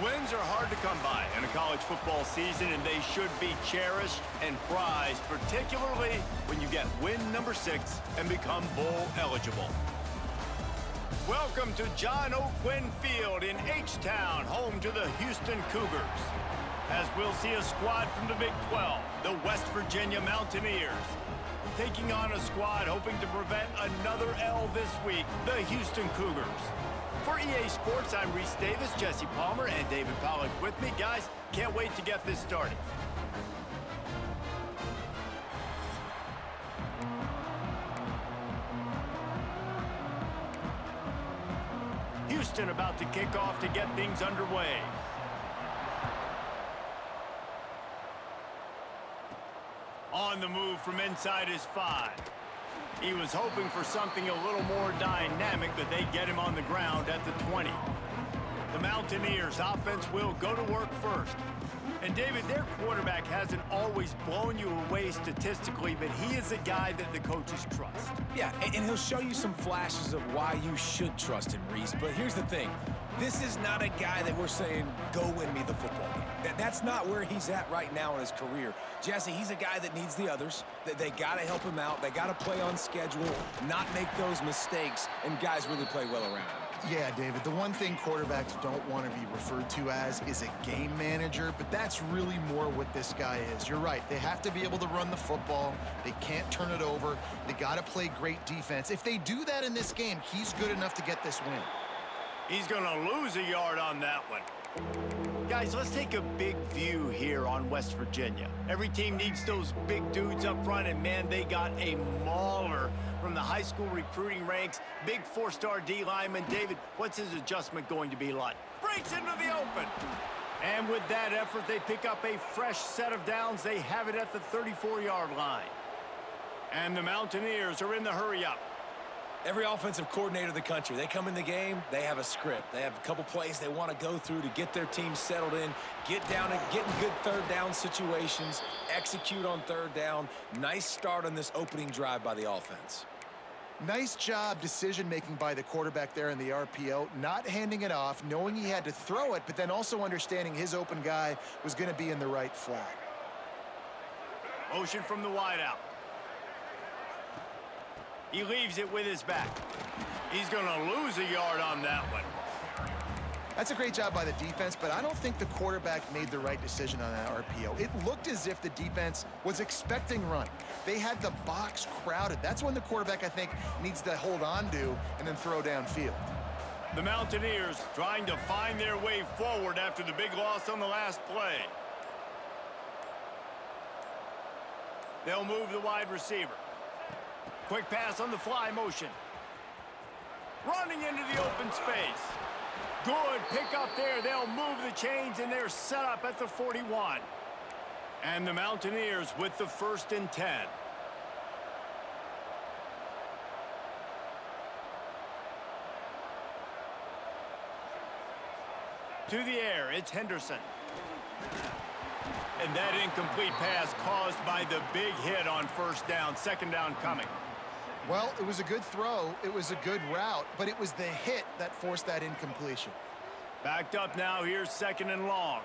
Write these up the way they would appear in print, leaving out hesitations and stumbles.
Wins are hard to come by in a college football season, and they should be cherished and prized, particularly when you get win number 6 and become bowl eligible. Welcome to John O'Quinn Field in H-Town, home to the Houston Cougars. As we'll see a squad from the Big 12, the West Virginia Mountaineers, taking on a squad hoping to prevent another L this week, the Houston Cougars. For EA Sports, I'm Reese Davis, Jesse Palmer, and David Pollack with me. Guys, can't wait to get this started. Houston about to kick off to get things underway. On the move from inside his 5. He was hoping for something a little more dynamic, but they get him on the ground at the 20. The Mountaineers offense will go to work first. And David, their quarterback hasn't always blown you away statistically, but he is a guy that the coaches trust. Yeah, and he'll show you some flashes of why you should trust him, Reese. But here's the thing. This is not a guy that we're saying, go win me the football game. That's not where he's at right now in his career. Jesse, he's a guy that needs the others. They got to help him out. They got to play on schedule, not make those mistakes, and guys really play well around him. Yeah, David, the one thing quarterbacks don't want to be referred to as is a game manager, but that's really more what this guy is. You're right. They have to be able to run the football. They can't turn it over. They got to play great defense. If they do that in this game, he's good enough to get this win. He's going to lose a yard on that one. Guys, let's take a big view here on West Virginia. Every team needs those big dudes up front, and man, they got a mauler from the high school recruiting ranks. Big 4-star D lineman. David, what's his adjustment going to be like? Breaks into the open. And with that effort, they pick up a fresh set of downs. They have it at the 34-yard line. And the Mountaineers are in the hurry-up. Every offensive coordinator in the country, they come in the game, they have a script. They have a couple plays they want to go through to get their team settled in, get down and get in good third down situations, execute on third down. Nice start on this opening drive by the offense. Nice job decision-making by the quarterback there in the RPO, not handing it off, knowing he had to throw it, but then also understanding his open guy was going to be in the right flat. Motion from the wideout. He leaves it with his back. He's going to lose a yard on that one. That's a great job by the defense, but I don't think the quarterback made the right decision on that RPO. It looked as if the defense was expecting run. They had the box crowded. That's when the quarterback, I think, needs to hold on to and then throw downfield. The Mountaineers trying to find their way forward after the big loss on the last play. They'll move the wide receiver. Quick pass on the fly motion. Running into the open space. Good pick up there. They'll move the chains, and they're set up at the 41. And the Mountaineers with the 1st and 10. To the air, it's Henderson. And that incomplete pass caused by the big hit on 1st down. 2nd down coming. Well, it was a good throw. It was a good route, but it was the hit that forced that incompletion. Backed up now. Here's 2nd and long.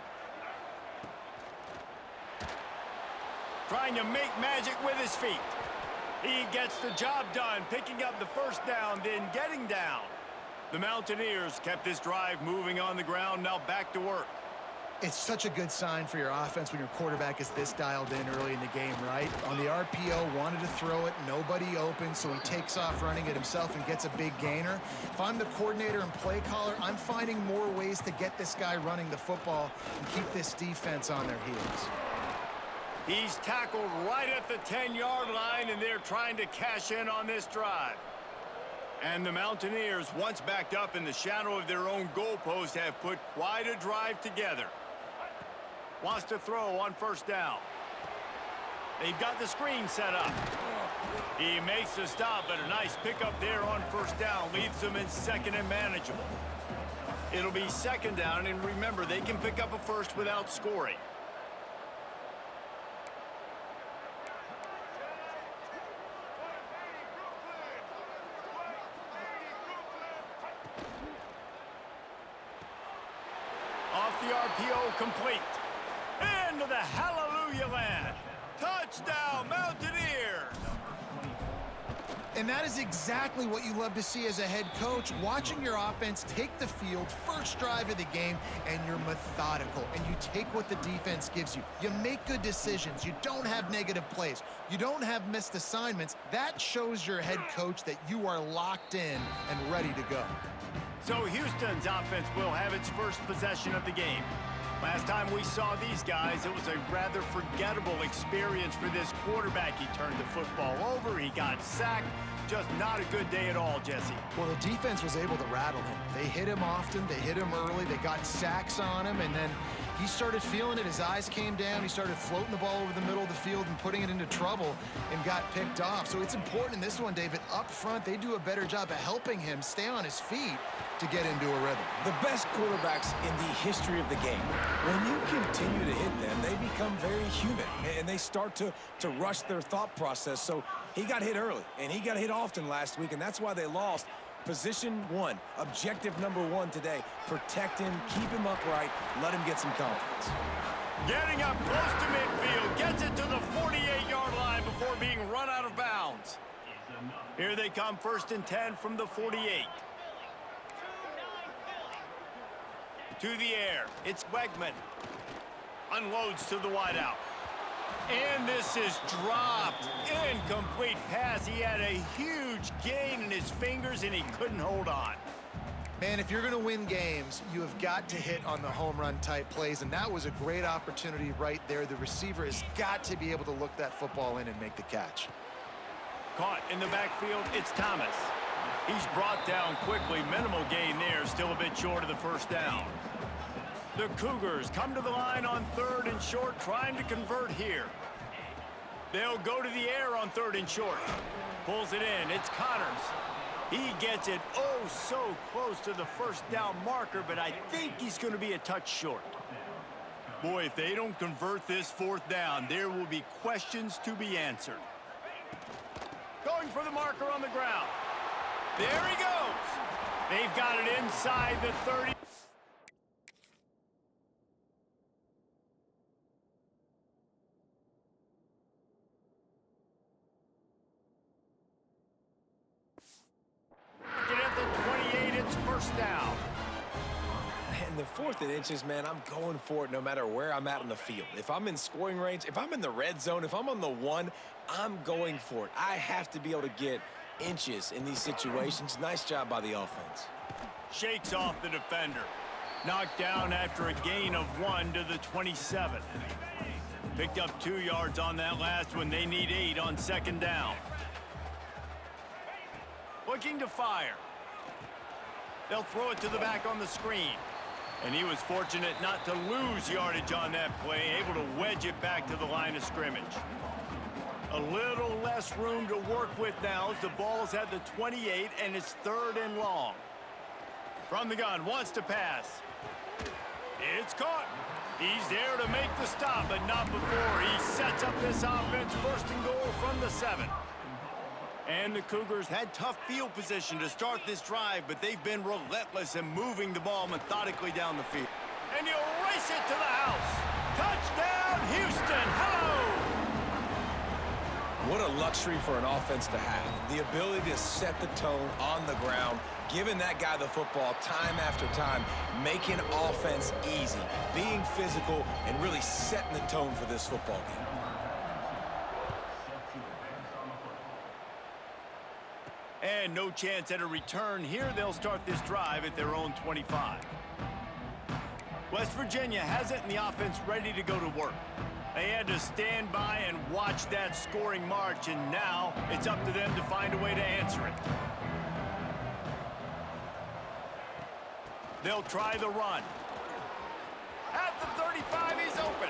Trying to make magic with his feet. He gets the job done, picking up the 1st down, then getting down. The Mountaineers kept this drive moving on the ground, now back to work. It's such a good sign for your offense when your quarterback is this dialed in early in the game, right? On the RPO, wanted to throw it, nobody open, so he takes off running it himself and gets a big gainer. If I'm the coordinator and play caller, I'm finding more ways to get this guy running the football and keep this defense on their heels. He's tackled right at the 10-yard line, and they're trying to cash in on this drive. And the Mountaineers, once backed up in the shadow of their own goalpost, have put quite a drive together. Wants to throw on first down. They've got the screen set up. He makes the stop, but a nice pickup there on first down. Leaves them in second and manageable. It'll be second down, and remember, they can pick up a first without scoring. Off the RPO, complete. Into the hallelujah land. Touchdown, Mountaineers! And that is exactly what you love to see as a head coach, watching your offense take the field, first drive of the game, and you're methodical, and you take what the defense gives you. You make good decisions. You don't have negative plays. You don't have missed assignments. That shows your head coach that you are locked in and ready to go. So Houston's offense will have its first possession of the game. Last time we saw these guys, it was a rather forgettable experience for this quarterback. He turned the football over, he got sacked. Just not a good day at all, Jesse. Well, the defense was able to rattle him. They hit him often, they hit him early, they got sacks on him, and then he started feeling it. His eyes came down, he started floating the ball over the middle of the field and putting it into trouble and got picked off. So it's important in this one, David, up front, they do a better job of helping him stay on his feet to get into a rhythm. The best quarterbacks in the history of the game, when you continue to hit them, they become very human, and they start to rush their thought process. So he got hit early, and he got hit often last week, and that's why they lost. Position one, objective number one today, protect him, keep him upright, let him get some confidence. Getting up close to midfield, gets it to the 48-yard line before being run out of bounds. Here they come, 1st and 10 from the 48. To the air, it's Wegman. Unloads to the wideout. And this is dropped. Incomplete pass. He had a huge gain in his fingers, and he couldn't hold on. Man, if you're going to win games, you have got to hit on the home run type plays, and that was a great opportunity right there. The receiver has got to be able to look that football in and make the catch. Caught in the backfield, it's Thomas. He's brought down quickly. Minimal gain there, still a bit short of the first down. The Cougars come to the line on 3rd and short, trying to convert here. They'll go to the air on 3rd and short. Pulls it in, it's Connors. He gets it oh so close to the first down marker, but I think he's going to be a touch short. Boy, if they don't convert this 4th down, there will be questions to be answered. Going for the marker on the ground. There he goes. They've got it inside the 30. At the 28, it's first down. In the 4th and inches, man, I'm going for it no matter where I'm at on the field. If I'm in scoring range, if I'm in the red zone, if I'm on the 1, I'm going for it. I have to be able to get inches in these situations. Nice job by the offense. Shakes off the defender. Knocked down after a gain of 1 to the 27. Picked up 2 yards on that last one. They need 8 on 2nd down. Looking to fire. They'll throw it to the back on the screen. And he was fortunate not to lose yardage on that play, able to wedge it back to the line of scrimmage. A little less room to work with now as the ball's at the 28 and it's 3rd and long. From the gun, wants to pass. It's caught. He's there to make the stop, but not before he sets up this offense. 1st and goal from the 7. And the Cougars had tough field position to start this drive, but they've been relentless in moving the ball methodically down the field. And he'll race it to the house. Touchdown, Houston. Hello! What a luxury for an offense to have. The ability to set the tone on the ground, giving that guy the football time after time, making offense easy, being physical, and really setting the tone for this football game. And no chance at a return here. They'll start this drive at their own 25. West Virginia has it, and the offense ready to go to work. They had to stand by and watch that scoring march, and now it's up to them to find a way to answer it. They'll try the run. At the 35, he's open.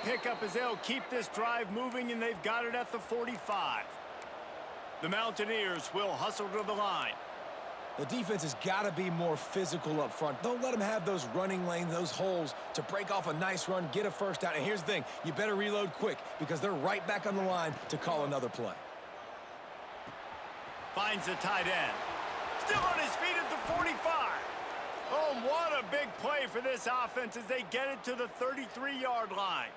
pickup as they'll keep this drive moving, and they've got it at the 45. The Mountaineers will hustle to the line. The defense has got to be more physical up front. Don't let them have those running lanes, those holes to break off a nice run, get a first down. And here's the thing, you better reload quick because they're right back on the line to call another play. Finds the tight end. Still on his feet at the 45. Oh, what a big play for this offense as they get it to the 33-yard line.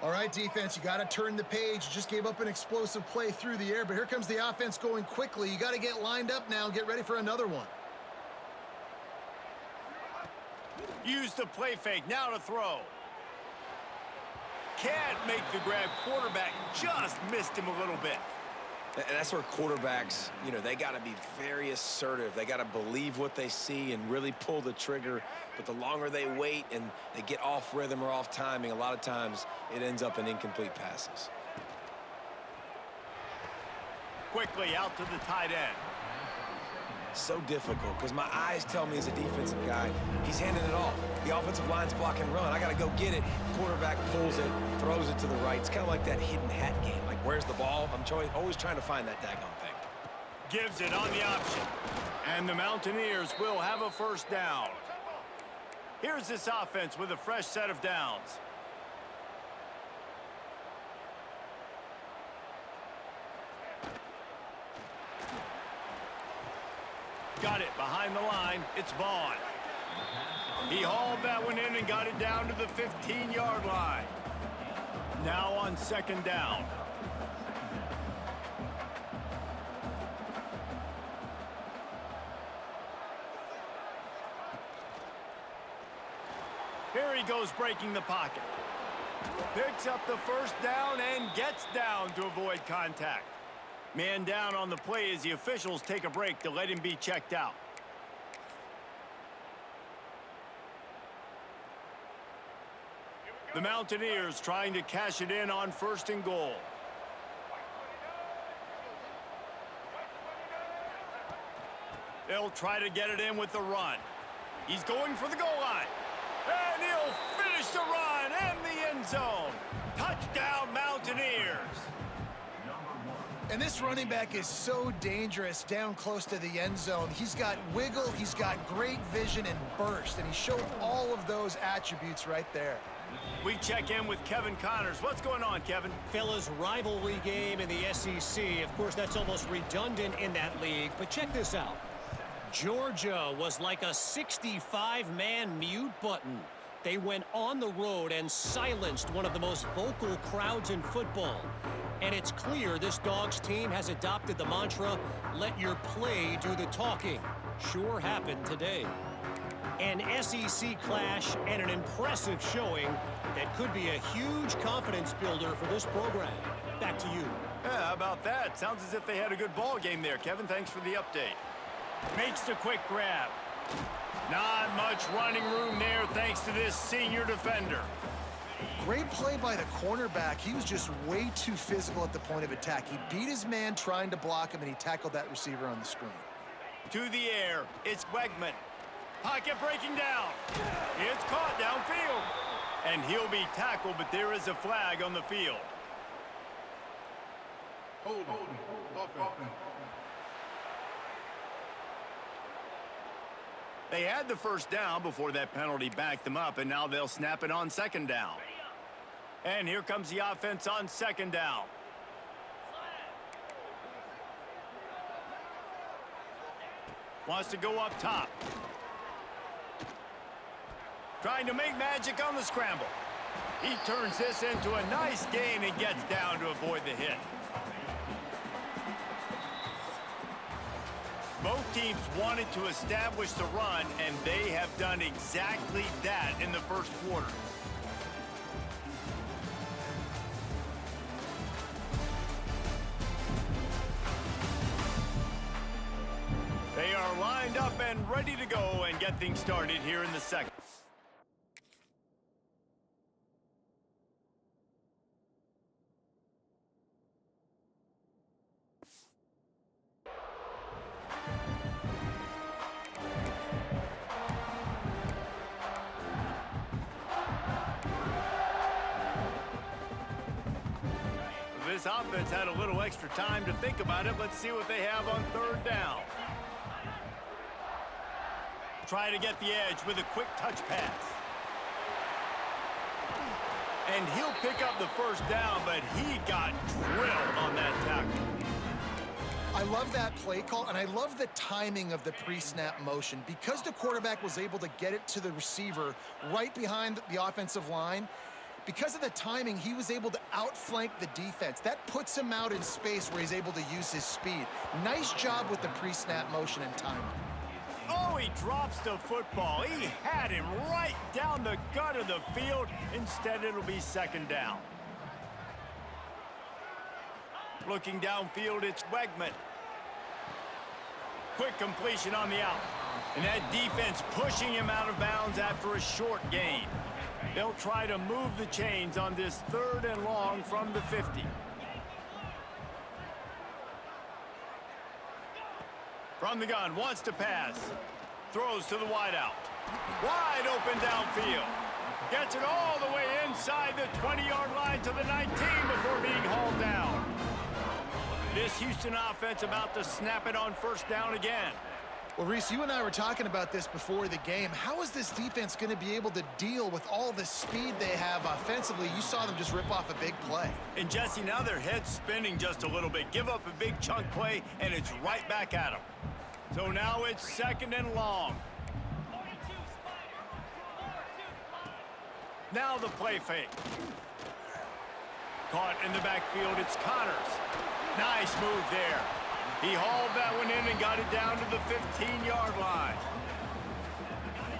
All right, defense, you got to turn the page. You just gave up an explosive play through the air, but here comes the offense going quickly. You got to get lined up now and get ready for another one. Use the play fake, now to throw. Can't make the grab. Quarterback just missed him a little bit. And that's where quarterbacks, you know, they got to be very assertive. They got to believe what they see and really pull the trigger. But the longer they wait and they get off rhythm or off timing, a lot of times it ends up in incomplete passes. Quickly out to the tight end. So difficult because my eyes tell me as a defensive guy, he's handing it off. The offensive line's block and run. I got to go get it. Quarterback pulls it, throws it to the right. It's kind of like that hidden hat game. Like, where's the ball? I'm always trying to find that daggone thing. Gives it on the option. And the Mountaineers will have a first down. Here's this offense with a fresh set of downs. Got it behind the line. It's Vaughn. He hauled that one in and got it down to the 15-yard line. Now on second down. Here he goes breaking the pocket. Picks up the first down and gets down to avoid contact. Man down on the play as the officials take a break to let him be checked out. The Mountaineers trying to cash it in on first and goal. They'll try to get it in with the run. He's going for the goal line. And he'll finish the run and the end zone. Touchdown, Mountaineers. And this running back is so dangerous down close to the end zone. He's got wiggle, he's got great vision and burst, and he showed all of those attributes right there. We check in with Kevin Connors. What's going on, Kevin? Fellas, rivalry game in the SEC. Of course, that's almost redundant in that league, but check this out. Georgia was like a 65-man mute button. They went on the road and silenced one of the most vocal crowds in football. And it's clear this Dogs team has adopted the mantra, let your play do the talking. Sure happened today. An SEC clash and an impressive showing that could be a huge confidence builder for this program. Back to you. Yeah, how about that? Sounds as if they had a good ball game there, Kevin. Thanks for the update. Makes the quick grab. Not much running room there thanks to this senior defender. Great play by the cornerback. He was just way too physical at the point of attack. He beat his man trying to block him, and he tackled that receiver on the screen. To the air, it's Wegman. Pocket breaking down. It's caught downfield. And he'll be tackled, but there is a flag on the field. Hold on. They had the first down before that penalty backed them up, and now they'll snap it on second down. And here comes the offense on second down. Wants to go up top. Trying to make magic on the scramble. He turns this into a nice gain and gets down to avoid the hit. Both teams wanted to establish the run, and they have done exactly that in the first quarter. They are lined up and ready to go and get things started here in the second. this offense had a little extra time to think about it. Let's see what they have on third down. Try to get the edge with a quick touch pass. And he'll pick up the first down, but he got drilled on that tackle. I love that play call, and I love the timing of the pre-snap motion. Because the quarterback was able to get it to the receiver right behind the offensive line, because of the timing, he was able to outflank the defense. That puts him out in space where he's able to use his speed. Nice job with the pre-snap motion and timing. Oh, he drops the football. He had him right down the gut of the field. Instead, it'll be second down. Looking downfield, it's Wegman. Quick completion on the out. And that defense pushing him out of bounds after a short gain. They'll try to move the chains on this third and long from the 50. From the gun, wants to pass. Throws to the wideout. Wide open downfield. Gets it all the way inside the 20-yard line to the 19 before being hauled down. This Houston offense about to snap it on first down again. Well, Reese, you and I were talking about this before the game. How is this defense going to be able to deal with all the speed they have offensively? You saw them just rip off a big play. And Jesse, now their head's spinning just a little bit. Give up a big chunk play, and it's right back at them. So now it's second and long. Now the play fake. Caught in the backfield, it's Connors. Nice move there. He hauled that one in and got it down to the 15-yard line.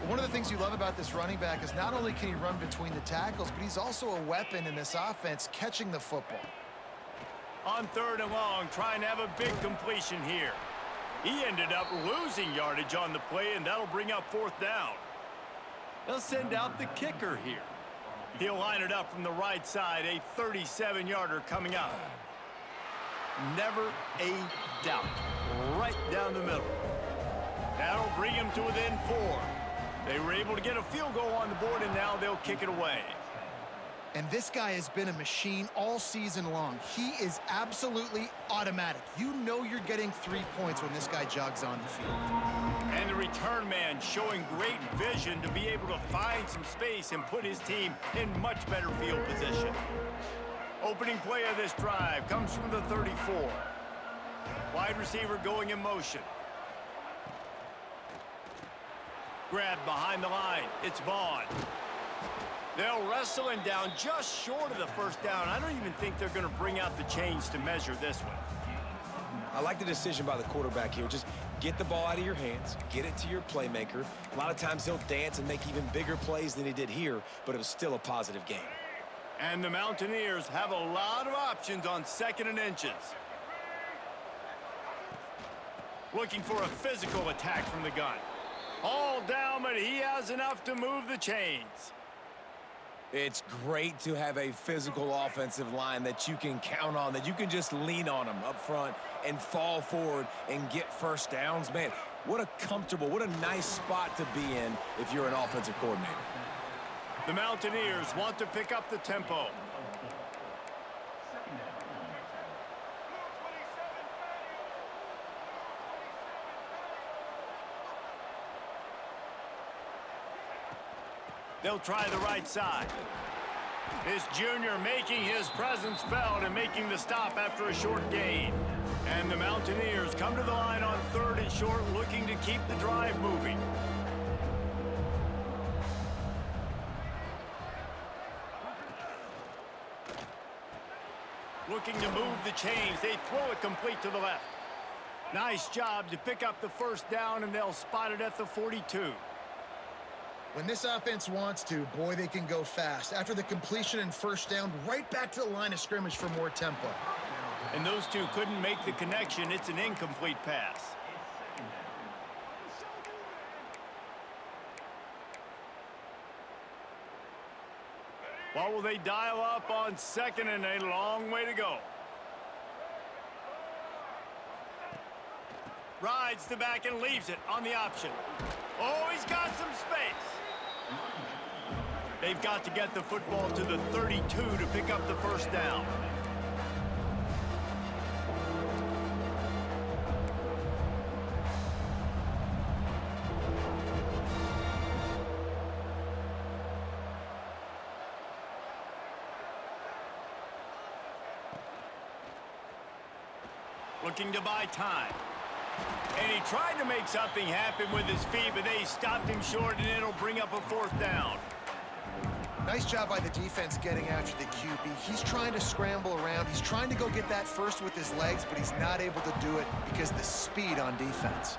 One of the things you love about this running back is not only can he run between the tackles, but he's also a weapon in this offense catching the football. On third and long, trying to have a big completion here. He ended up losing yardage on the play, and that'll bring up fourth down. They'll send out the kicker here. He'll line it up from the right side, a 37-yarder coming up. Never a doubt. Right down the middle. That'll bring him to within 4. They were able to get a field goal on the board, and now they'll kick it away. And this guy has been a machine all season long. He is absolutely automatic. You know you're getting 3 points when this guy jogs on the field. And the return man showing great vision to be able to find some space and put his team in much better field position. Opening play of this drive comes from the 34. Wide receiver going in motion. Grab behind the line. It's Vaughn. They'll wrestle him down just short of the first down. I don't even think they're going to bring out the chains to measure this one. I like the decision by the quarterback here. Just get the ball out of your hands, get it to your playmaker. A lot of times he'll dance and make even bigger plays than he did here, but it was still a positive game. And the Mountaineers have a lot of options on second and inches. Looking for a physical attack from the gun. All down, but he has enough to move the chains. It's great to have a physical offensive line that you can count on, that you can just lean on them up front and fall forward and get first downs. Man, what a comfortable, what a nice spot to be in if you're an offensive coordinator. The Mountaineers want to pick up the tempo. They'll try the right side. This junior making his presence felt and making the stop after a short gain. And the Mountaineers come to the line on third and short, looking to keep the drive moving. Looking to move the chains. They throw it complete to the left. Nice job to pick up the first down, and they'll spot it at the 42. When this offense wants to, boy, they can go fast. After the completion and first down, right back to the line of scrimmage for more tempo. And those two couldn't make the connection. It's an incomplete pass. What will they dial up on second, and a long way to go? Rides the back and leaves it on the option. Oh, he's got some space. They've got to get the football to the 32 to pick up the first down. looking to buy time. And he tried to make something happen with his feet, but they stopped him short, and it'll bring up a 4th down. Nice job by the defense getting after the QB. He's trying to scramble around. He's trying to go get that first with his legs, but he's not able to do it because of the speed on defense.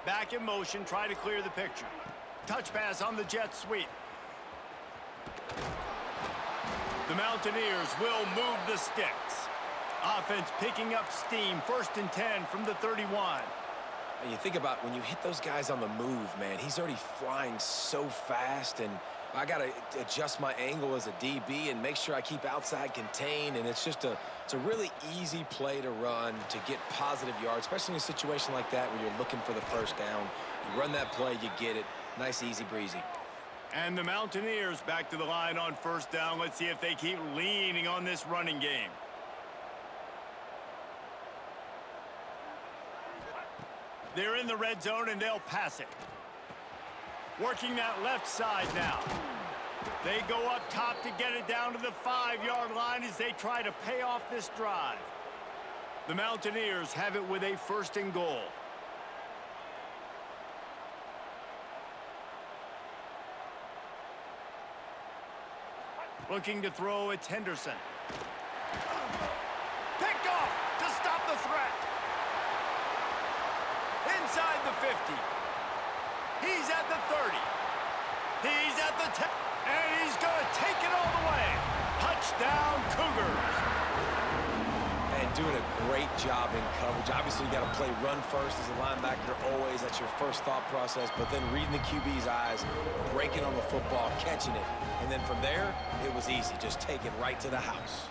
Back in motion, try to clear the picture. Touch pass on the jet sweep. The Mountaineers will move the sticks. Offense picking up steam, 1st and 10 from the 31. And you think about when you hit those guys on the move, man, he's already flying so fast, and I got to adjust my angle as a DB and make sure I keep outside contained, and it's a really easy play to run to get positive yards, especially in a situation like that where you're looking for the 1st down. You run that play, you get it. Nice, easy breezy. And the Mountaineers back to the line on 1st down. Let's see if they keep leaning on this running game. They're in the red zone, and they'll pass it. Working that left side now. They go up top to get it down to the 5-yard line as they try to pay off this drive. The Mountaineers have it with a 1st and goal. Looking to throw, it's Henderson. Picked off to stop the threat. Inside the 50. He's at the 30. He's at the 10. And he's going to take it all the way. Touchdown, Cougars. And doing a great job in coverage. Obviously, you got to play run first as a linebacker always. That's your first thought process. But then reading the QB's eyes, breaking on the football, catching it. And then from there, it was easy. Just take it right to the house.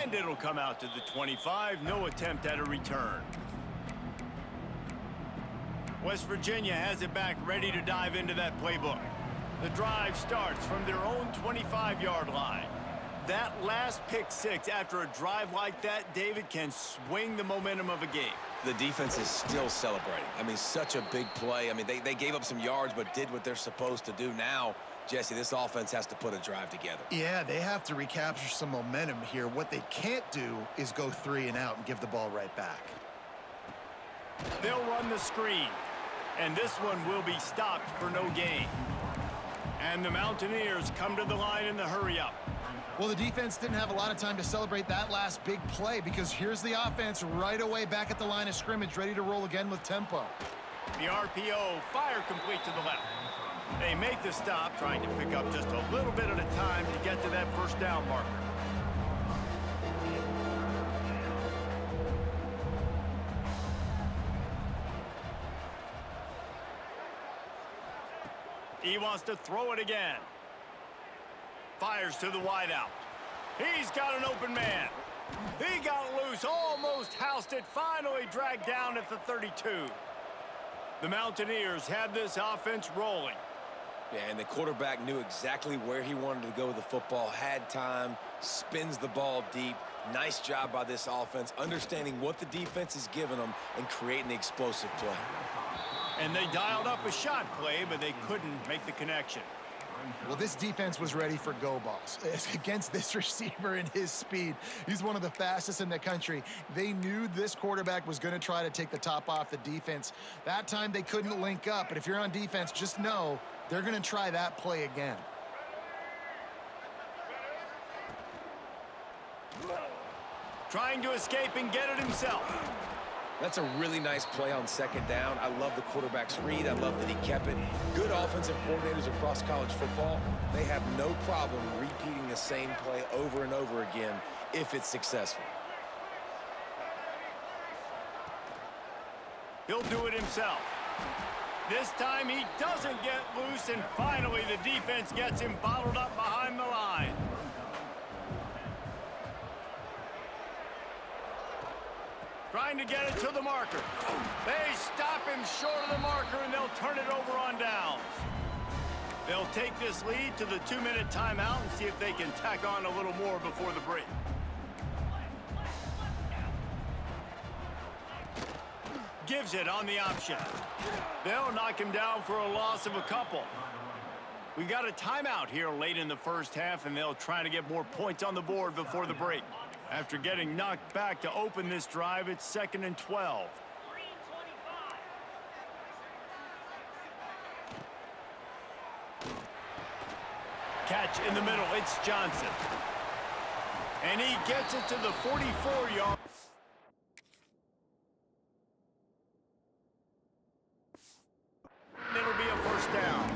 And it'll come out to the 25. No attempt at a return. West Virginia has it back, ready to dive into that playbook. The drive starts from their own 25-yard line. That last pick 6 after a drive like that, David, can swing the momentum of a game. The defense is still celebrating. I mean, such a big play. I mean, they gave up some yards but did what they're supposed to do. Now, Jesse, this offense has to put a drive together. Yeah, they have to recapture some momentum here. What they can't do is go 3 and out and give the ball right back. They'll run the screen, and this one will be stopped for no gain. And the Mountaineers come to the line in the hurry-up. Well, the defense didn't have a lot of time to celebrate that last big play because here's the offense right away back at the line of scrimmage, ready to roll again with tempo. The RPO, fire complete to the left. They make the stop, trying to pick up just a little bit at a time to get to that 1st down marker. He wants to throw it again. Fires to the wideout. He's got an open man. He got loose, almost housed it, finally dragged down at the 32. The Mountaineers have this offense rolling. Yeah, and the quarterback knew exactly where he wanted to go with the football, had time, spins the ball deep. Nice job by this offense, understanding what the defense is giving them and creating the explosive play. And they dialed up a shot play, but they couldn't make the connection. Well, this defense was ready for go balls. Against this receiver and his speed, he's one of the fastest in the country. They knew this quarterback was going to try to take the top off the defense. That time they couldn't link up, but if you're on defense, just know they're going to try that play again. Trying to escape and get it himself. That's a really nice play on 2nd down. I love the quarterback's read. I love that he kept it. Good offensive coordinators across college football, they have no problem repeating the same play over and over again if it's successful. He'll do it himself. This time he doesn't get loose, and finally the defense gets him bottled up behind the line. Trying to get it to the marker. They stop him short of the marker, and they'll turn it over on downs. They'll take this lead to the 2-minute timeout and see if they can tack on a little more before the break. Gives it on the option. They'll knock him down for a loss of a couple. We got a timeout here late in the first half, and they'll try to get more points on the board before the break. After getting knocked back to open this drive, it's 2nd and 12. Catch in the middle, it's Johnson. And he gets it to the 44-yard. It'll be a first down.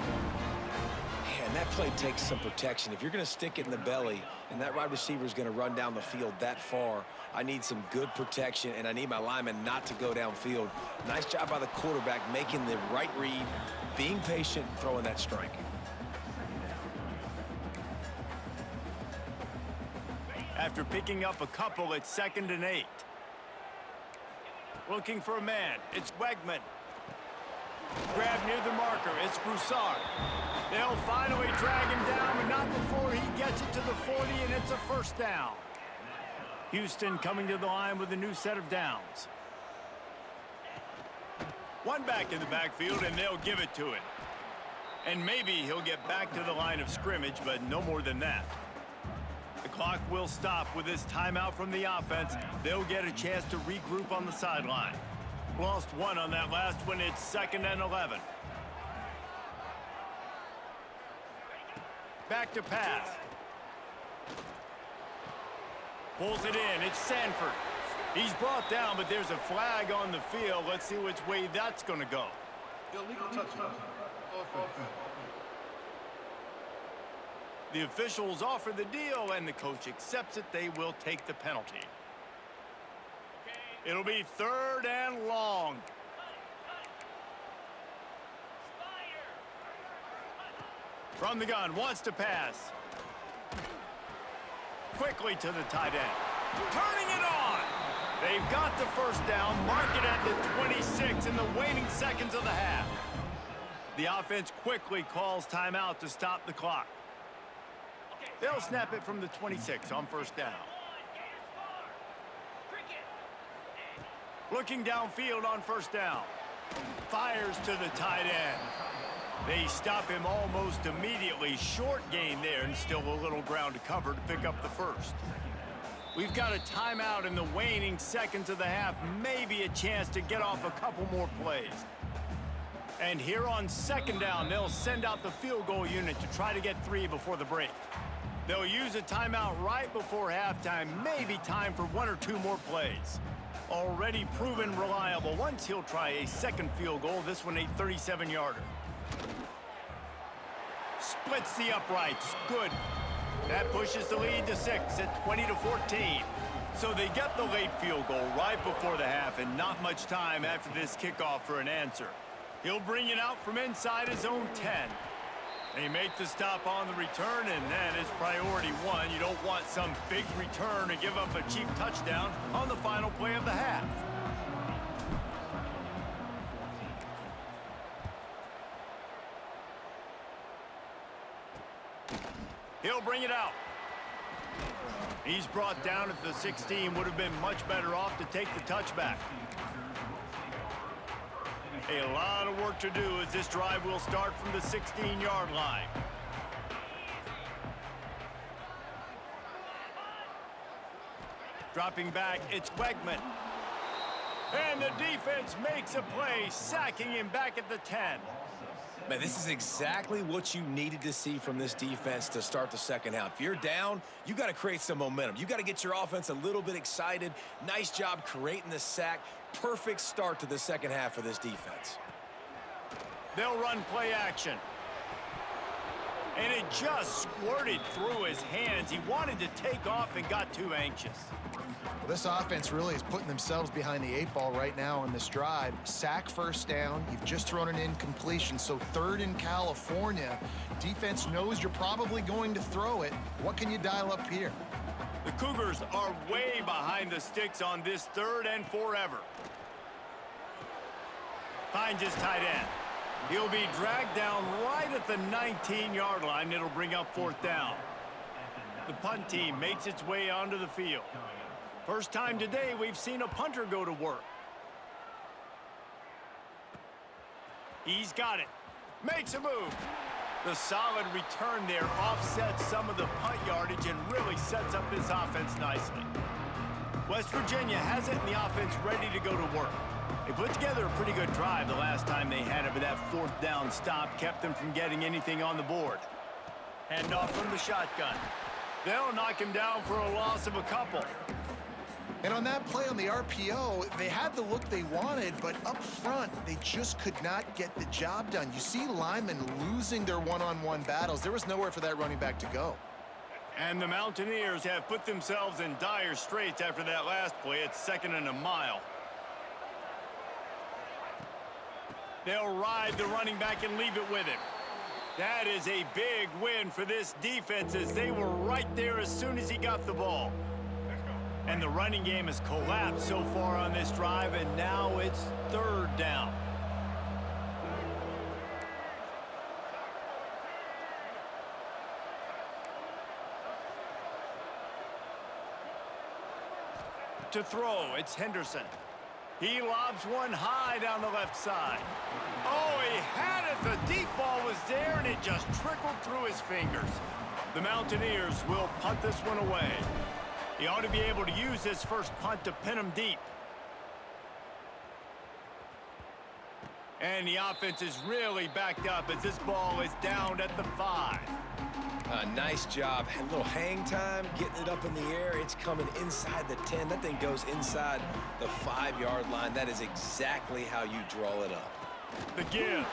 Man, that play takes some protection. If you're going to stick it in the belly and that wide receiver is going to run down the field that far, I need some good protection, and I need my lineman not to go downfield. Nice job by the quarterback making the right read, being patient, throwing that strike. After picking up a couple, it's 2nd and 8. Looking for a man, it's Wegman. Grab near the marker, it's Broussard. They'll finally drag him down, but not before he gets it to the 40, and it's a first down. Houston coming to the line with a new set of downs. One back in the backfield, and they'll give it to him. And maybe he'll get back to the line of scrimmage, but no more than that. The clock will stop with this timeout from the offense. They'll get a chance to regroup on the sideline. Lost one on that last one. It's 2nd and 11. Back to pass. Pulls it in. It's Sanford. He's brought down, but there's a flag on the field. Let's see which way that's going to go. Illegal touchdown. Offense. The officials offer the deal, and the coach accepts it. They will take the penalty. It'll be 3rd and long. From the gun, wants to pass. Quickly to the tight end. Turning it on. They've got the first down. Mark it at the 26 in the waning seconds of the half. The offense quickly calls timeout to stop the clock. They'll snap it from the 26 on first down. Looking downfield on first down. Fires to the tight end. They stop him almost immediately. Short gain there, and still a little ground to cover to pick up the first. We've got a timeout in the waning seconds of the half. Maybe a chance to get off a couple more plays. And here on 2nd down, they'll send out the field goal unit to try to get 3 before the break. They'll use a timeout right before halftime. Maybe time for 1 or 2 more plays. Already proven reliable. Once he'll try a second field goal, this one a 37-yarder. Splits the uprights. Good. That pushes the lead to 6 at 20-14. So they get the late field goal right before the half, and not much time after this kickoff for an answer. He'll bring it out from inside his own 10. They make the stop on the return, and that is priority 1. You don't want some big return to give up a cheap touchdown on the final play of the half. He'll bring it out. He's brought down at the 16. Would have been much better off to take the touchback. A lot of work to do as this drive will start from the 16-yard line. Dropping back, it's Wegman. And the defense makes a play, sacking him back at the 10. Man, this is exactly what you needed to see from this defense to start the second half. If you're down, you got to create some momentum. You got to get your offense a little bit excited. Nice job creating the sack. Perfect start to the second half for this defense. They'll run play action. And it just squirted through his hands. He wanted to take off and got too anxious. Well, this offense really is putting themselves behind the 8 ball right now on this drive. Sack first down. You've just thrown an incompletion, so 3rd in California. Defense knows you're probably going to throw it. What can you dial up here? The Cougars are way behind the sticks on this 3rd and forever. Finds his tight end. He'll be dragged down right at the 19-yard line. It'll bring up 4th down. The punt team makes its way onto the field. First time today we've seen a punter go to work. He's got it. Makes a move. The solid return there offsets some of the punt yardage and really sets up this offense nicely. West Virginia has it in the offense ready to go to work. They put together a pretty good drive the last time they had it, but that fourth down stop kept them from getting anything on the board. Handoff from the shotgun. They'll knock him down for a loss of a couple. And on that play on the RPO, they had the look they wanted, but up front, they just could not get the job done. You see linemen losing their one-on-one battles. There was nowhere for that running back to go. And the Mountaineers have put themselves in dire straits after that last play. It's 2nd and a mile. They'll ride the running back and leave it with him. That is a big win for this defense as they were right there as soon as he got the ball. And the running game has collapsed so far on this drive, and now it's 3rd down. To throw, it's Henderson. He lobs one high down the left side. Oh, he had it. The deep ball was there, and it just trickled through his fingers. The Mountaineers will punt this one away. He ought to be able to use this first punt to pin him deep. And the offense is really backed up as this ball is down at the 5. Nice job. A little hang time, getting it up in the air. It's coming inside the 10. That thing goes inside the 5-yard line. That is exactly how you draw it up. The give.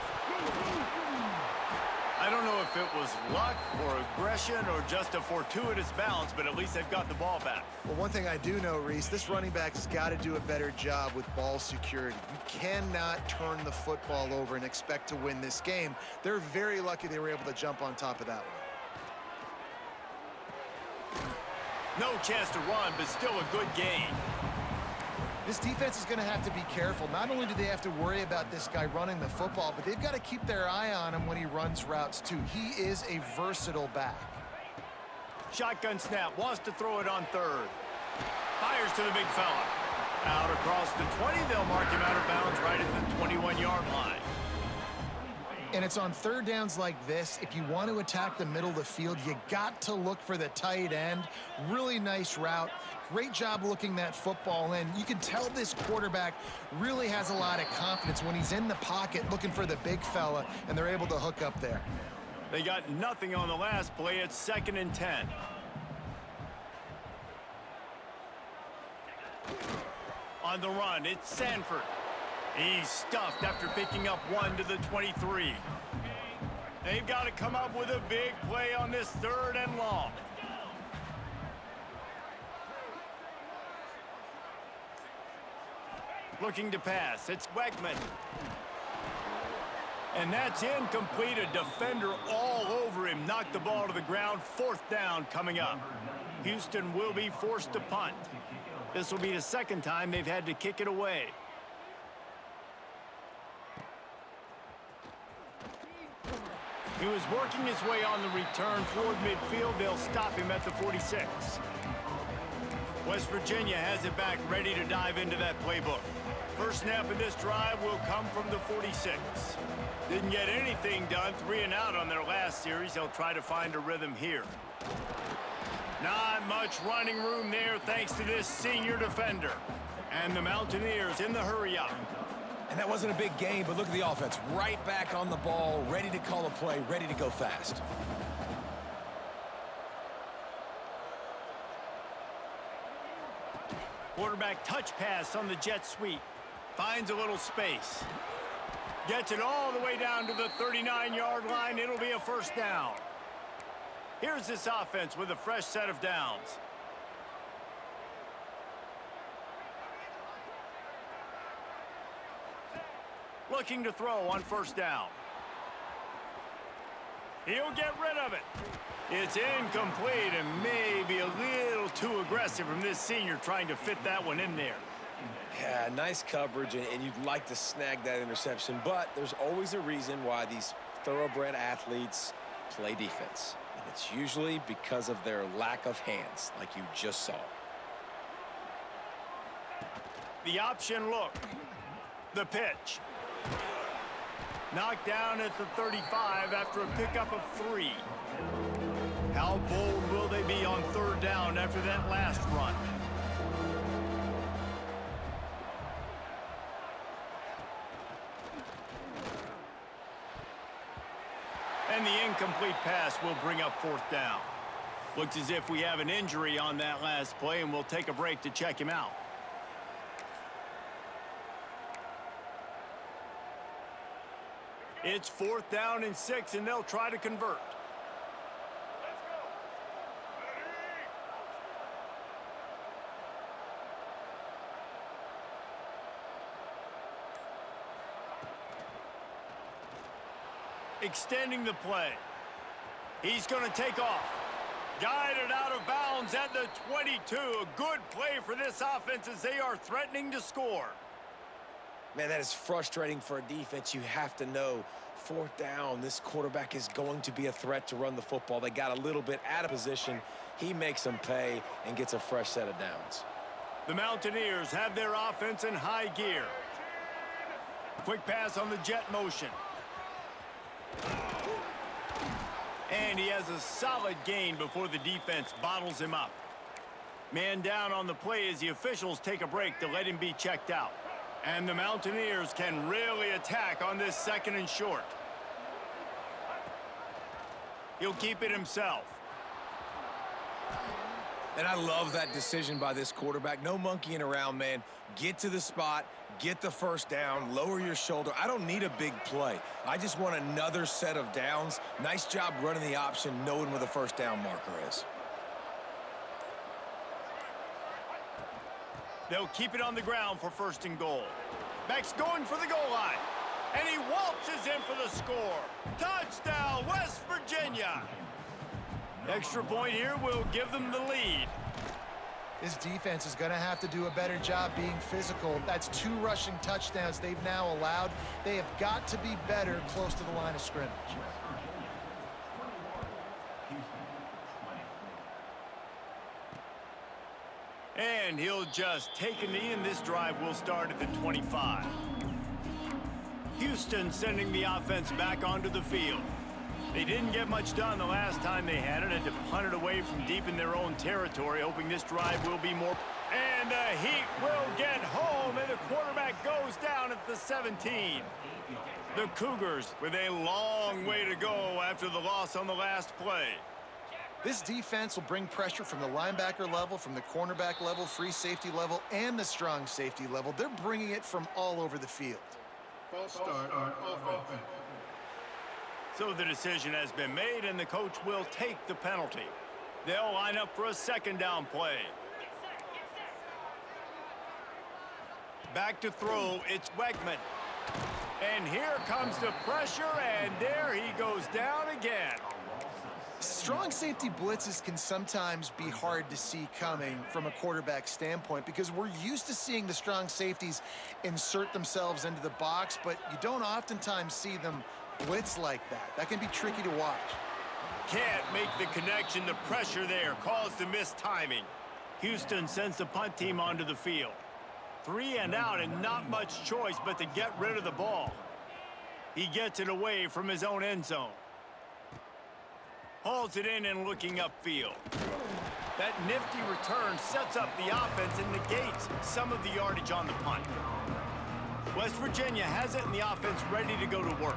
I don't know if it was luck or aggression or just a fortuitous bounce, but at least they've got the ball back. Well, one thing I do know, Reese, this running back has got to do a better job with ball security. You cannot turn the football over and expect to win this game. They're very lucky they were able to jump on top of that one. No chance to run, but still a good gain. This defense is going to have to be careful. Not only do they have to worry about this guy running the football, but they've got to keep their eye on him when he runs routes, too. He is a versatile back. Shotgun snap, wants to throw it on 3rd. Fires to the big fella. Out across the 20, they'll mark him out of bounds right at the 21-yard line. And it's on 3rd downs like this. If you want to attack the middle of the field, you got to look for the tight end. Really nice route. Great job looking that football in. You can tell this quarterback really has a lot of confidence when he's in the pocket looking for the big fella, and they're able to hook up there. They got nothing on the last play. It's 2nd and 10. On the run, it's Sanford. He's stuffed after picking up 1 to the 23. They've got to come up with a big play on this 3rd and long. Looking to pass, it's Wegman. And that's incomplete. A defender all over him. Knocked the ball to the ground. 4th down coming up. Houston will be forced to punt. This will be the 2nd time they've had to kick it away. He was working his way on the return toward midfield. They'll stop him at the 46. West Virginia has it back, ready to dive into that playbook. First snap of this drive will come from the 46. Didn't get anything done, 3 and out on their last series. They'll try to find a rhythm here. Not much running room there thanks to this senior defender. And the Mountaineers in the hurry-up. And that wasn't a big game, but look at the offense. Right back on the ball, ready to call a play, ready to go fast. Quarterback touch pass on the jet sweep. Finds a little space. Gets it all the way down to the 39-yard line. It'll be a 1st down. Here's this offense with a fresh set of downs. Looking to throw on 1st down. He'll get rid of it. It's incomplete and maybe a little too aggressive from this senior trying to fit that one in there. Yeah, nice coverage, and you'd like to snag that interception, but there's always a reason why these thoroughbred athletes play defense. And it's usually because of their lack of hands, like you just saw. The option look. The pitch. Knocked down at the 35 after a pickup of 3. How bold will they be on 3rd down after that last run? And the incomplete pass will bring up 4th down. Looks as if we have an injury on that last play, and we'll take a break to check him out. It's 4th down and 6, and they'll try to convert. Extending the play. He's going to take off. Guided out of bounds at the 22. A good play for this offense as they are threatening to score. Man, that is frustrating for a defense. You have to know 4th down, this quarterback is going to be a threat to run the football. They got a little bit out of position. He makes them pay and gets a fresh set of downs. The Mountaineers have their offense in high gear. Quick pass on the jet motion. And he has a solid gain before the defense bottles him up. Man down on the play as the officials take a break to let him be checked out. And the Mountaineers can really attack on this 2nd and short. He'll keep it himself. And I love that decision by this quarterback. No monkeying around, man. Get to the spot, get the 1st down, lower your shoulder. I don't need a big play. I just want another set of downs. Nice job running the option, knowing where the 1st down marker is. They'll keep it on the ground for 1st and goal. Beck's going for the goal line. And he waltzes in for the score. Touchdown, West Virginia. Extra point here will give them the lead. This defense is going to have to do a better job being physical. That's 2 rushing touchdowns they've now allowed. They have got to be better close to the line of scrimmage. And he'll just take a knee, and this drive will start at the 25. Houston sending the offense back onto the field. They didn't get much done the last time they had it, and to punt it away from deep in their own territory, hoping this drive will be more. And the Heat will get home, and the quarterback goes down at the 17. The Cougars with a long way to go after the loss on the last play. This defense will bring pressure from the linebacker level, from the cornerback level, free safety level, and the strong safety level. They're bringing it from all over the field. False start on offense. So the decision has been made, and the coach will take the penalty. They'll line up for a 2nd down play. Back to throw, it's Wegman. And here comes the pressure, and there he goes down again. Strong safety blitzes can sometimes be hard to see coming from a quarterback standpoint because we're used to seeing the strong safeties insert themselves into the box, but you don't oftentimes see them blitz like that. That can be tricky to watch. Can't make the connection. The pressure there caused the missed timing. Houston sends the punt team onto the field. 3 and out, and not much choice but to get rid of the ball. He gets it away from his own end zone. Hauls it in and looking upfield. That nifty return sets up the offense and negates some of the yardage on the punt. West Virginia has it, and the offense ready to go to work.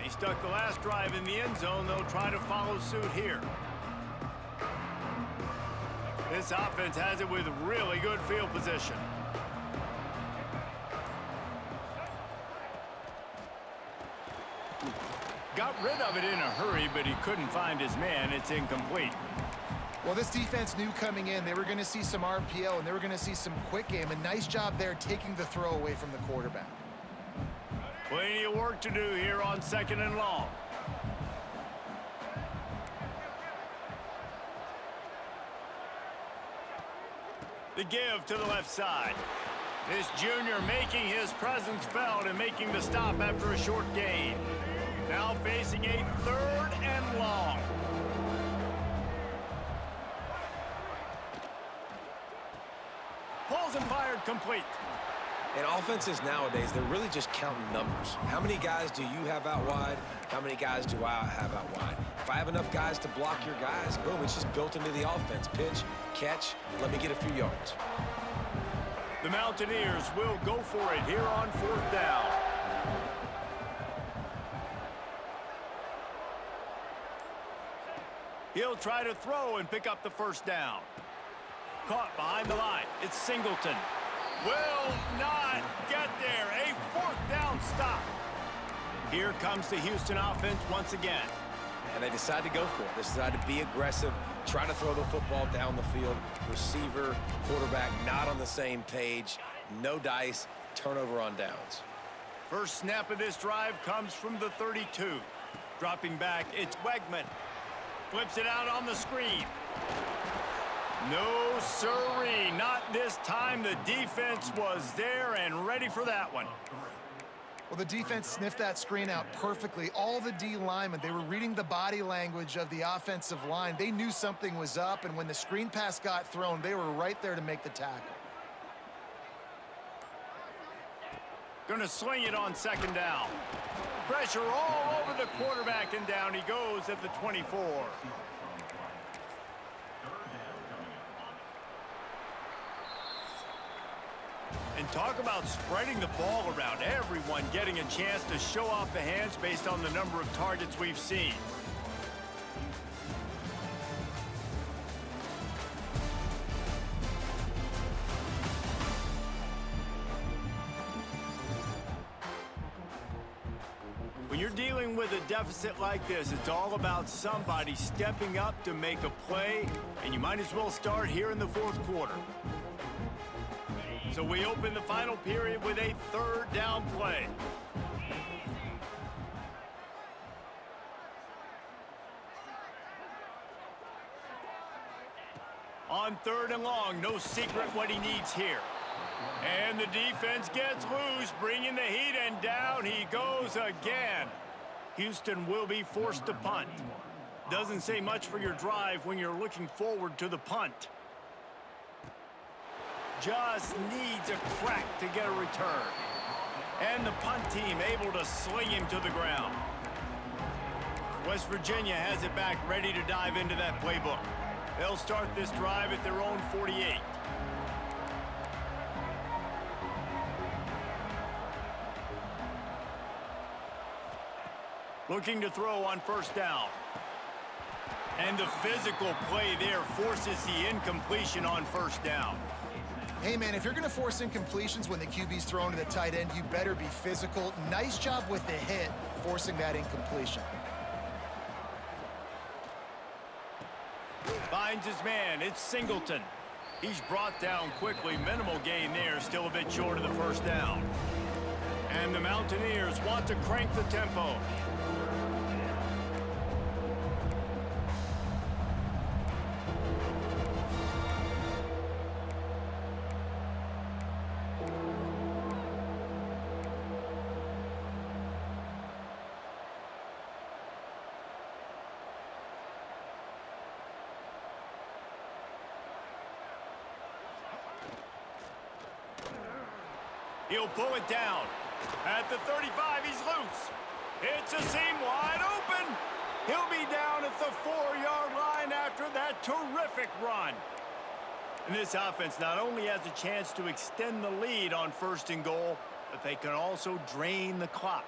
They stuck the last drive in the end zone. They'll try to follow suit here. This offense has it with really good field position. Got rid of it in a hurry, but he couldn't find his man. It's incomplete. Well, this defense knew coming in they were going to see some RPO and they were going to see some quick game. A nice job there taking the throw away from the quarterback. Plenty of work to do here on 2nd and long. The give to the left side. This junior making his presence felt and making the stop after a short gain. Now facing a 3rd and long. Pulls and fired complete. And offenses nowadays, they're really just counting numbers. How many guys do you have out wide? How many guys do I have out wide? If I have enough guys to block your guys, boom, it's just built into the offense. Pitch, catch, let me get a few yards. The Mountaineers will go for it here on 4th down. He'll try to throw and pick up the 1st down. Caught behind the line. It's Singleton. Will not get there. A 4th down stop. Here comes the Houston offense once again. And they decide to go for it. They decide to be aggressive, try to throw the football down the field. Receiver, quarterback, not on the same page. No dice, turnover on downs. First snap of this drive comes from the 32. Dropping back, it's Wegman. Flips it out on the screen. No siree, not this time. The defense was there and ready for that one. Well, the defense sniffed that screen out perfectly. All the D linemen, they were reading the body language of the offensive line. They knew something was up, and when the screen pass got thrown, they were right there to make the tackle. Gonna sling it on 2nd down. Pressure all over the quarterback, and down he goes at the 24. And talk about spreading the ball around. Everyone getting a chance to show off the hands based on the number of targets we've seen. When you're dealing with a deficit like this, it's all about somebody stepping up to make a play, and you might as well start here in the 4th quarter. So we open the final period with a 3rd down play. On 3rd and long, no secret what he needs here. And the defense gets loose, bringing the heat, and down he goes again. Houston will be forced to punt. Doesn't say much for your drive when you're looking forward to the punt. Just needs a crack to get a return. And the punt team able to sling him to the ground. West Virginia has it back, ready to dive into that playbook. They'll start this drive at their own 48. Looking to throw on 1st down. And the physical play there forces the incompletion on 1st down. Hey, man, if you're going to force incompletions when the QB's thrown to the tight end, you better be physical. Nice job with the hit, forcing that incompletion. Finds his man. It's Singleton. He's brought down quickly. Minimal gain there. Still a bit short of the 1st down. And the Mountaineers want to crank the tempo. He'll pull it down. At the 35, he's loose. It's a seam wide open. He'll be down at the 4-yard line after that terrific run. And this offense not only has a chance to extend the lead on 1st and goal, but they can also drain the clock.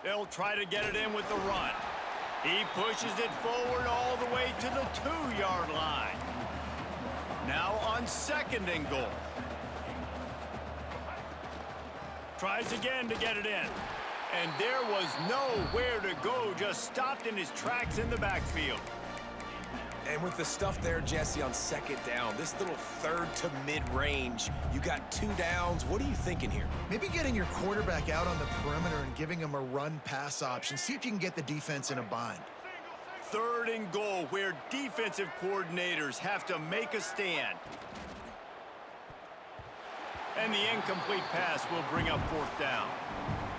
They'll try to get it in with the run. He pushes it forward all the way to the 2-yard line. Now on 2nd and goal. Tries again to get it in. And there was nowhere to go, just stopped in his tracks in the backfield. And with the stuff there, Jesse, on 2nd down, this little 3rd to mid-range, you got 2 downs. What are you thinking here? Maybe getting your quarterback out on the perimeter and giving him a run-pass option. See if you can get the defense in a bind. 3rd and goal, where defensive coordinators have to make a stand. And the incomplete pass will bring up 4th down.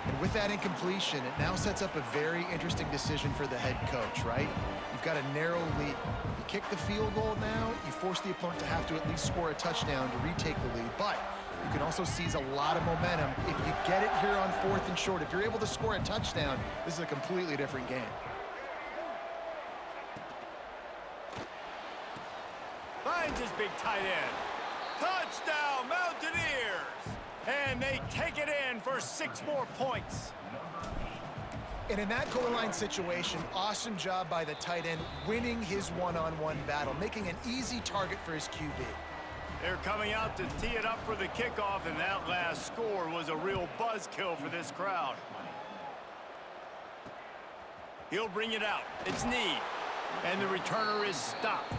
And with that incompletion, it now sets up a very interesting decision for the head coach, right? You've got a narrow lead. You kick the field goal now, you force the opponent to have to at least score a touchdown to retake the lead. But you can also seize a lot of momentum if you get it here on 4th and short. If you're able to score a touchdown, this is a completely different game. Finds his big tight end. Touchdown, Mountaineers! And they take it in for 6 more points. And in that goal line situation, awesome job by the tight end winning his one-on-one battle, making an easy target for his QB. They're coming out to tee it up for the kickoff, and that last score was a real buzzkill for this crowd. He'll bring it out. It's Need, and the returner is stopped.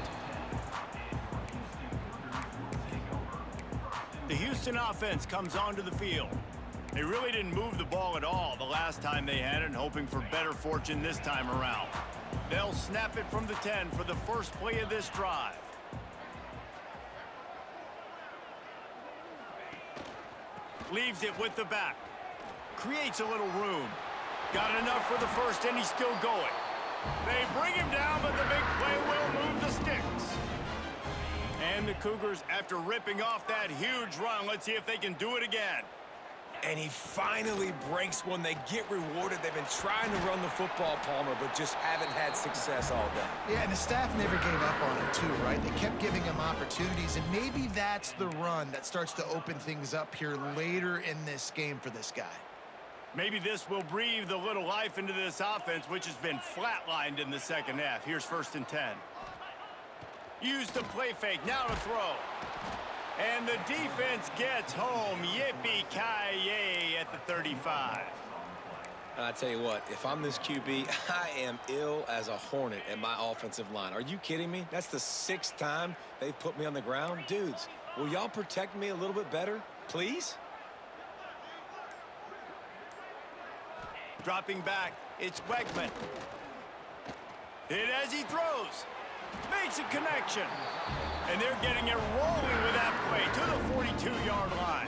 The Houston offense comes onto the field. They really didn't move the ball at all the last time they had it, hoping for better fortune this time around. They'll snap it from the 10 for the first play of this drive. Leaves it with the back. Creates a little room. Got enough for the first, and he's still going. They bring him down, but the big play will move the sticks. And the Cougars, after ripping off that huge run, let's see if they can do it again. And he finally breaks one. They get rewarded. They've been trying to run the football, Palmer, but just haven't had success all day. Yeah, and the staff never gave up on him too, right? They kept giving him opportunities, and maybe that's the run that starts to open things up here later in this game for this guy. Maybe this will breathe a little life into this offense, which has been flatlined in the second half. Here's 1st and 10. Use the play fake, now to throw. And the defense gets home. Yippee-ki-yay at the 35. I tell you what, if I'm this QB, I am ill as a hornet at my offensive line. Are you kidding me? That's the 6th time they've put me on the ground. Dudes, will y'all protect me a little bit better, please? Dropping back, it's Wegman. Hit as he throws. Makes a connection. And they're getting it rolling with that play to the 42-yard line.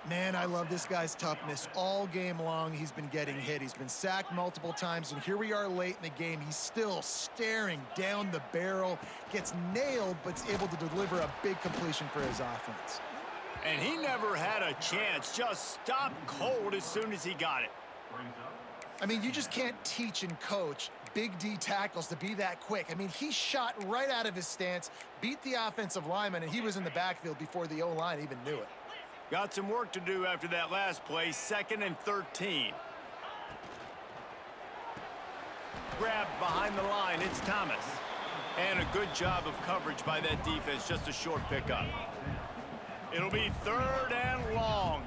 Man, I love this guy's toughness. All game long, he's been getting hit. He's been sacked multiple times, and here we are late in the game. He's still staring down the barrel, gets nailed, but's able to deliver a big completion for his offense. And he never had a chance. Just stopped cold as soon as he got it. I mean, you just can't teach and coach Big D tackles to be that quick. I mean, he shot right out of his stance, beat the offensive lineman, and he was in the backfield before the O-line even knew it. Got some work to do after that last play, 2nd and 13. Grabbed behind the line, it's Thomas. And a good job of coverage by that defense, just a short pickup. It'll be 3rd and long.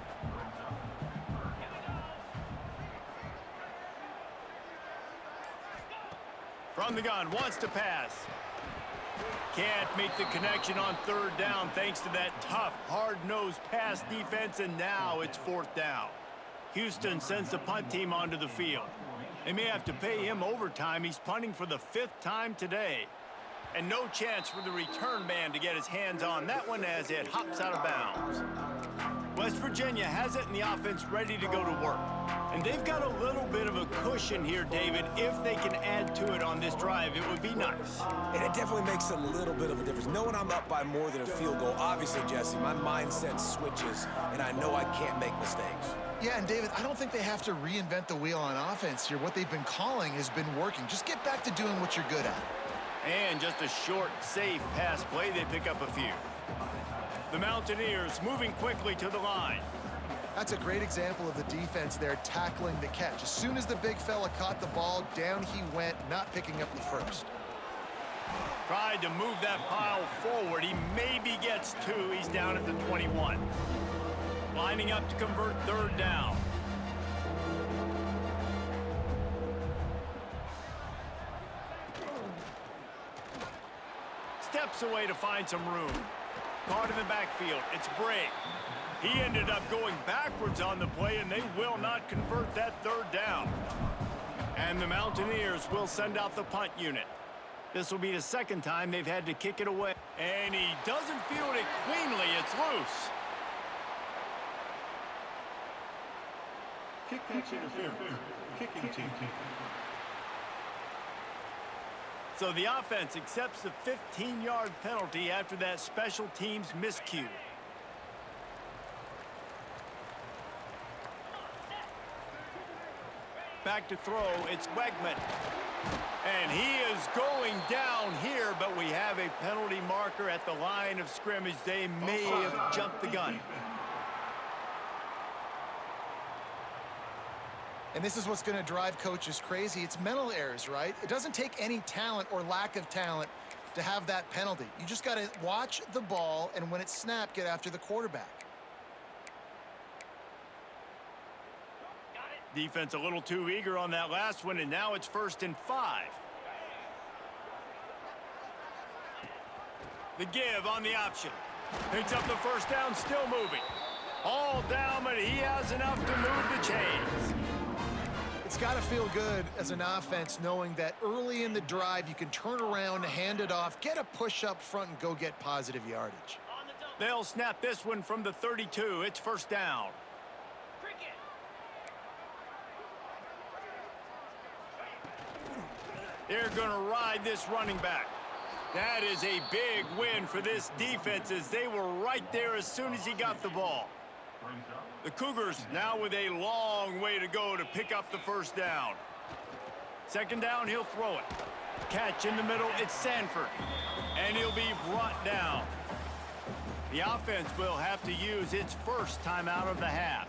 From the gun, wants to pass. Can't make the connection on 3rd down thanks to that tough, hard-nosed pass defense, and now it's 4th down. Houston sends the punt team onto the field. They may have to pay him overtime. He's punting for the 5th time today. And no chance for the return man to get his hands on that one as it hops out of bounds. West Virginia has it in the offense ready to go to work. And they've got a little bit of a cushion here, David. If they can add to it on this drive, it would be nice. And it definitely makes a little bit of a difference. Knowing I'm up by more than a field goal, obviously, Jesse, my mindset switches, and I know I can't make mistakes. Yeah, and David, I don't think they have to reinvent the wheel on offense here. What they've been calling has been working. Just get back to doing what you're good at. And just a short, safe pass play, they pick up a few. The Mountaineers moving quickly to the line. That's a great example of the defense there tackling the catch. As soon as the big fella caught the ball, down he went, not picking up the first. Tried to move that pile forward. He maybe gets 2. He's down at the 21. Lining up to convert 3rd down. Steps away to find some room. Caught in the backfield. It's Bray. He ended up going backwards on the play, and they will not convert that 3rd down. And the Mountaineers will send out the punt unit. This will be the 2nd time they've had to kick it away. And he doesn't field it cleanly. It's loose. Kick catch interference. Kicking team. So the offense accepts the 15-yard penalty after that special teams miscue. Back to throw, it's Wegman. And he is going down here, but we have a penalty marker at the line of scrimmage. They may have jumped the gun. And this is what's going to drive coaches crazy. It's mental errors, right? It doesn't take any talent or lack of talent to have that penalty. You just got to watch the ball, and when it's snapped, get after the quarterback. Defense a little too eager on that last one, and now it's 1st and 5. The give on the option. Picks up the first down, still moving. All down, but he has enough to move the chains. It's got to feel good as an offense knowing that early in the drive you can turn around, hand it off, get a push up front, and go get positive yardage. They'll snap this one from the 32. It's 1st down. They're going to ride this running back. That is a big win for this defense as they were right there as soon as he got the ball. The Cougars now with a long way to go to pick up the 1st down. 2nd down, he'll throw it. Catch in the middle, it's Sanford. And he'll be brought down. The offense will have to use its first timeout of the half.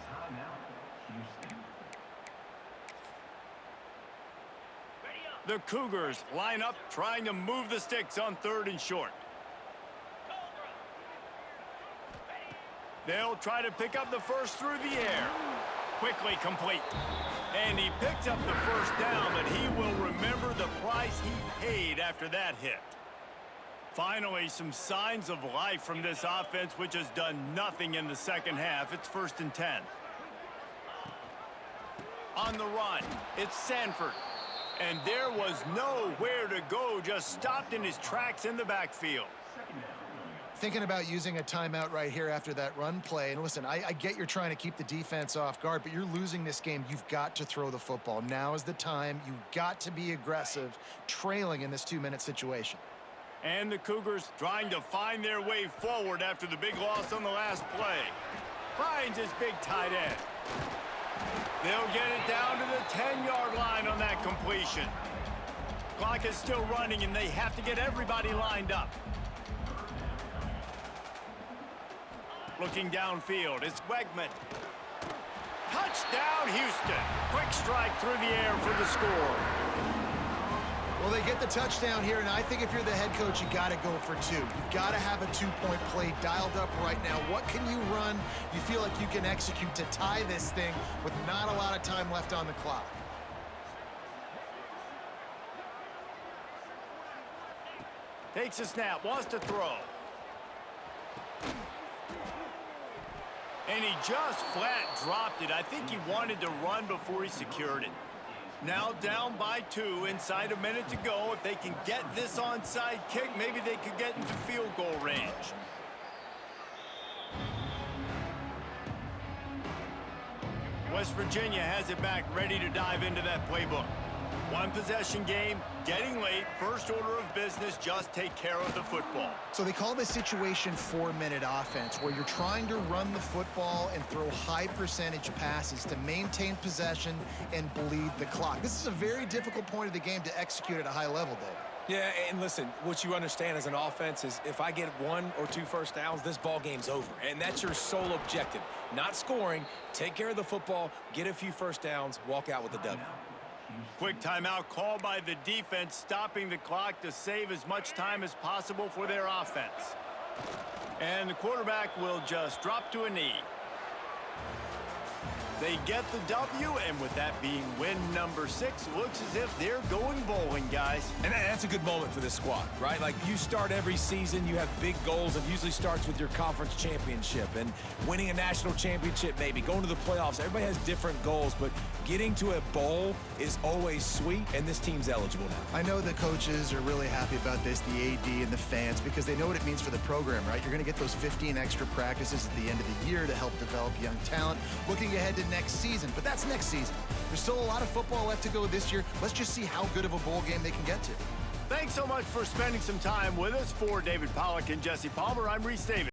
The Cougars line up trying to move the sticks on 3rd and short. They'll try to pick up the first through the air. Quickly complete. And he picks up the 1st down, but he will remember the price he paid after that hit. Finally, some signs of life from this offense, which has done nothing in the 2nd half. It's 1st and 10. On the run, it's Sanford. And there was nowhere to go, just stopped in his tracks in the backfield. Thinking about using a timeout right here after that run play. And listen, I get you're trying to keep the defense off guard, but you're losing this game. You've got to throw the football. Now is the time. You've got to be aggressive, trailing in this 2-minute situation. And the Cougars trying to find their way forward after the big loss on the last play. Finds his big tight end. They'll get it down to the 10-yard line on that completion. Clock is still running, and they have to get everybody lined up. Looking downfield, it's Wegman. Touchdown, Houston. Quick strike through the air for the score. Well, they get the touchdown here, and I think if you're the head coach, you got to go for 2. You've got to have a 2-point play dialed up right now. What can you run you feel like you can execute to tie this thing with not a lot of time left on the clock? Takes a snap, wants to throw. And he just flat dropped it. I think he wanted to run before he secured it. Now down by 2, inside a minute to go. If they can get this onside kick, maybe they could get into field goal range. West Virginia has it back, ready to dive into that playbook. One possession game, getting late, first order of business, just take care of the football. So they call this situation 4-minute offense, where you're trying to run the football and throw high percentage passes to maintain possession and bleed the clock. This is a very difficult point of the game to execute at a high level, Dave. Yeah, and listen, what you understand as an offense is if I get 1 or 2 first downs, this ball game's over. And that's your sole objective. Not scoring, take care of the football, get a few first downs, walk out with the W. Quick timeout called by the defense, stopping the clock to save as much time as possible for their offense. And the quarterback will just drop to a knee. They get the W, and with that being win number 6, looks as if they're going bowling, guys. And that's a good moment for this squad, right? Like, you start every season, you have big goals. It usually starts with your conference championship and winning a national championship, maybe going to the playoffs. Everybody has different goals, but getting to a bowl is always sweet, and this team's eligible now. I know the coaches are really happy about this, the AD and the fans, because they know what it means for the program, right? You're going to get those 15 extra practices at the end of the year to help develop young talent. Looking ahead to next season, but that's next season. There's still a lot of football left to go this year. Let's just see how good of a bowl game they can get to. Thanks so much for spending some time with us. For David Pollack and Jesse Palmer, I'm Reese Davis.